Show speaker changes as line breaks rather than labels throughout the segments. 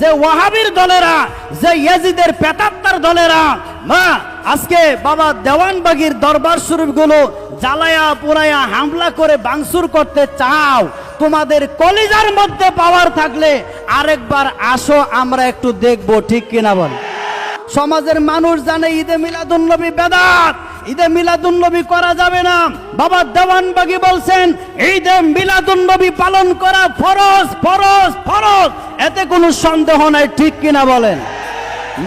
যে ওয়াহাবির দলেরা, যে ইয়াজিদের পেতাত্তার দলেরা মা আজকে বাবা দেওয়ানবাগির দরবার শরীফগুলো জ্বালায়া পোড়ায়া হামলা করে ভাঙচুর করতে চাও, তোমাদের কলিজার মধ্যে পাওয়ার থাকলে আরেকবার আসো, আমরা একটু দেখবো, ঠিক কিনা বল? সমাজের মানুষ জানে ঈদে মিলাদুন্নবী বেদাত, ঈদে মিলাদুন্নবী করা যাবে না। বাবা দেওয়ানবাগী বলছেন ঈদে মিলাদুন্নবী পালন করা ফরজ ফরজ ফরজ, এতে কোনো সন্দেহ নাই, ঠিক কিনা বলেন?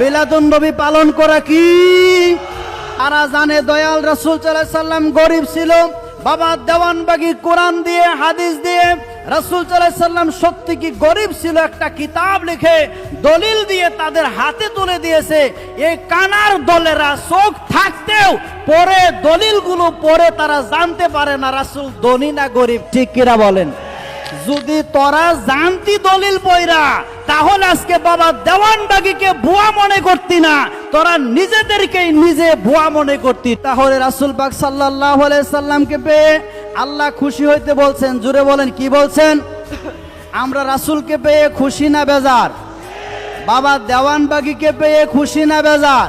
মিলাদুন্নবী পালন করা কি? তারা জানে দয়াল রাসূল সাল্লাল্লাহু আলাইহি সাল্লাম গরিব ছিল। বাবা দেওয়ানবাগী কোরআন দিয়ে হাদিস দিয়ে রাসূল সাল্লাল্লাহু আলাইহি সাল্লাম সত্যি কি গরিব ছিল একটা কিতাব লিখে দলিল দিয়ে তাদের হাতে তুলে দিয়েছে। এই কানার দলেরা চোখ থাকতেও পরে দলিলগুলো পড়ে তারা জানতে পারে না রাসূল ধনী না গরিব, ঠিক কিনা বলেন? যদি তোরা জানতি দলিল পয়রা, তাহলে আজকে বাবা দেওয়ানবাগীকে ভুয়া মনে করতি না, তোরা নিজেদেরকেই নিজে ভুয়া মনে করতি। তাহলে রাসূল পাক সাল্লাল্লাহু আলাইহি সাল্লামকে পেয়ে আল্লাহ খুশি হইতে বলছেন, জুড়ে বলেন কি বলছেন? আমরা রাসূলকে পেয়ে খুশি না বেজার? বাবা দেওয়ানবাগীকে পেয়ে খুশি না বেজার?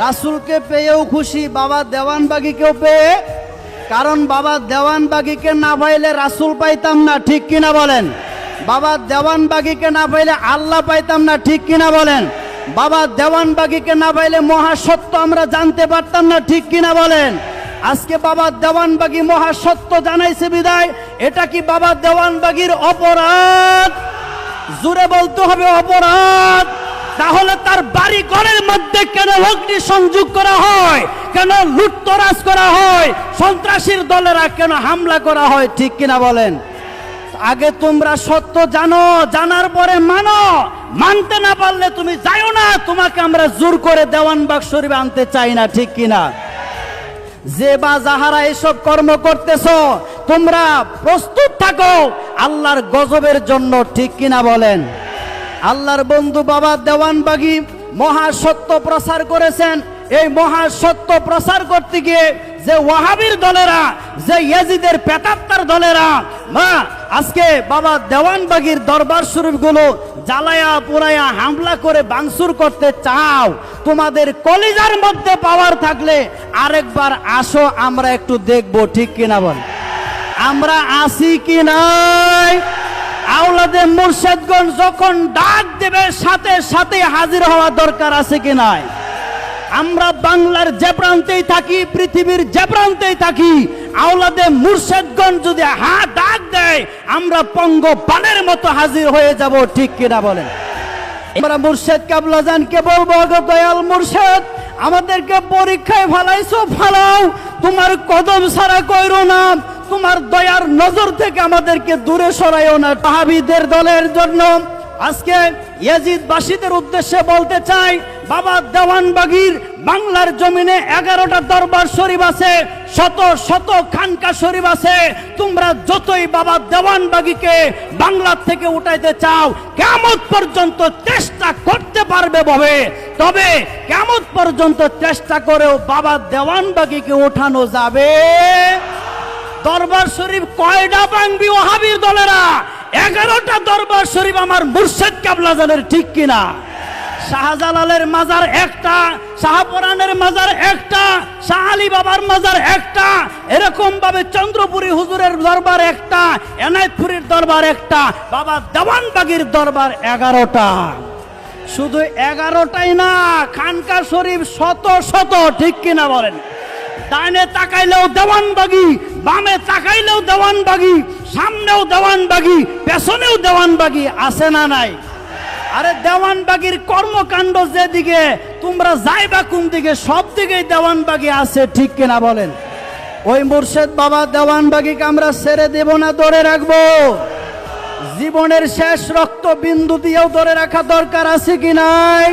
রাসূলকে পেয়েও খুশি, বাবা দেওয়ানবাগীকেও পেয়ে, কারণ বাবা দেওয়ানবাগীকে না পাইলে রাসূল পাইতাম না, ঠিক কিনা বলেন? বাবা দেওয়ানবাগীকে না পাইলে আল্লাহ পাইতাম না, ঠিক কিনা বলেন? বাবা দেওয়ানবাগীকে না পাইলে মহাসত্য আমরা জানতে পারতাম না, ঠিক কিনা বলেন? আজকে বাবা দেওয়ানবাগী মহাসত্য জানাইছে বিদায়, এটা কি বাবা দেওয়ানবাগীর অপরাধ? জোরে বলতে হবে অপরাধ। তাহলে তার বাড়ি ঘরের মধ্যে কেন অগ্নি সংযোগ করা হয়, কেন লুটতরাজ করা হয়, সন্ত্রাসীর দলেরা কেন হামলা করা হয়, ঠিক কিনা বলেন? আগে তোমরা সত্য জানো, জানার পরে মানো, মানতে না পারলে তুমি যাও না, তোমাকে আমরা জোর করে দেওয়ানবাগ শরীফ আনতে চাই না, ঠিক কিনা? যে বা যাহারা এসব কর্ম করতেছো তোমরা প্রস্তুত থাকো আল্লাহর গজবের জন্য, ঠিক কিনা বলেন? আল্লাহর বন্ধু বাবা দেওয়ানবাগী মহাসত্য প্রচার করেছেন। এই মহাসত্য প্রচার করতে গিয়ে যে ওয়াহাবির দলেরা, যে ইয়াজিদের পেতাত্তার দলেরা মা আজকে বাবা দেওয়ানবাগির দরবার শরীফগুলো জ্বালায়া পোড়ায়া হামলা করে ভাঙচুর করতে চাও, তোমাদের কলিজার মধ্যে পাওয়ার থাকলে আরেকবার আসো, আমরা একটু দেখবো, ঠিক কিনা বল? আমরা আসি কি নাই? আওলাদে মুর্শিদগণ যখন ডাক দেবে সাথে সাথে হাজির হওয়া দরকার আছে কি নাই? আমরা বাংলার যে প্রান্তেই থাকি, পৃথিবীর যে প্রান্তেই থাকি, আওলাদে মুর্শিদগণ যদি ডাক দেয় আমরা পঙ্গপালের মতো হাজির হয়ে যাব, ঠিক কিনা বলেন? আমরা মুর্শিদ কাবলাজানকে বলবো, গো দয়াল মুর্শিদ, আমাদেরকে পরীক্ষায় ফালাইছো, ফালাও, তোমার কদম ছাড়া কইরো না, তোমার দয়ার নজর থেকে আমাদেরকে দূরে সরাইও না। ওয়াহাবিদের দলের জন্য আজকে ইয়াজিদবাসীদের উদ্দেশ্যে বলতে চাই, বাবা দেওয়ানবাগীর বাংলার জমিনে 11টা দরবার শরীফ আছে, শত শত খানকা শরীফ আছে। তোমরা যতই বাবা দেওয়ানবাগীকে বাংলা থেকে উঠাইতে চাও, কিয়ামত পর্যন্ত চেষ্টা করতে পারবে ভাবে, তবে কিয়ামত পর্যন্ত চেষ্টা করেও বাবা দেওয়ানবাগীকে ওঠানো যাবে? দরবার শরীফ কয়টা ভাঙবি ওয়াহাবির দলেরা? 11টা দরবার শরীফ আমার মুর্শিদ কাবলাজানের, ঠিক কিনা? শাহজালালের মাজার একটা, শাহপরানের মাজার একটা, শাহ আলী বাবার মাজার একটা, এরকম ভাবে চন্দ্রপুরী হুজুরের দরবার একটা, এনায়েতপুরীর দরবার একটা, বাবা দেওয়ানবাগীর দরবার 11টা। শুধু 11টাই না, খানকা শরীফ শত শত, ঠিক কিনা বলেন? ডানে তাকাইলেও দেওয়ানবাগী, বামে তাকাইলেও দেওয়ানবাগী, সামনেও দেওয়ানবাগী, পেছনেও দেওয়ানবাগী, আছে না নাই? আরে দেওয়ানবাগীর কর্মকাণ্ড যেদিকে, তোমরা যাইবা কোন দিকে, সব দিকেই দেওয়ানবাগী আছে, ঠিক কিনা বলেন? ওই মুর্শিদ বাবা দেওয়ানবাগীকে আমরা ছেড়ে দেব না, ধরে রাখবো। জীবনের শেষ রক্ত বিন্দু দিয়েও ধরে রাখা দরকার আছে কি নাই?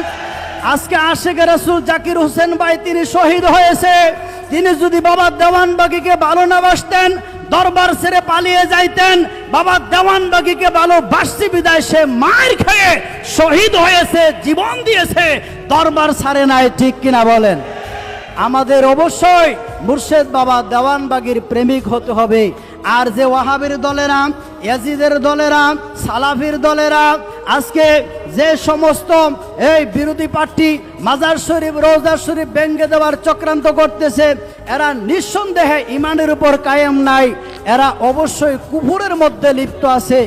আজকে আশিকে রাসূল জাকির হোসেন ভাই তিনি শহীদ হয়েছে। তিনি যদি বাবা দেওয়ানবাগীকে ভালো না বাসতেন, দরবার ছেড়ে পালিয়ে যাইতেন, বাবা দেওয়ানবাগীকে ভালোবাসছি বিদায় সে মার খেয়ে শহীদ হয়েছে, জীবন দিয়েছে, দরবার ছাড়ে নাই, ঠিক কিনা বলেন? আমাদের অবশ্যই মুর্শিদ বাবা দেওয়ানবাগীর প্রেমিক হতে হবে। আর যে ওয়াহাবির দলেরা, ইয়াজিদের দলেরা, সালাফির দলেরা আজকে যে সমস্ত এই বিরোধী পার্টি মাজার শরীফ রোজা শরীফ ভেঙে দেওয়ার চক্রান্ত করতেছে, এরা নিঃসন্দেহে ইমানের উপর কায়েম নাই, এরা অবশ্যই কুফুরের মধ্যে লিপ্ত আছে।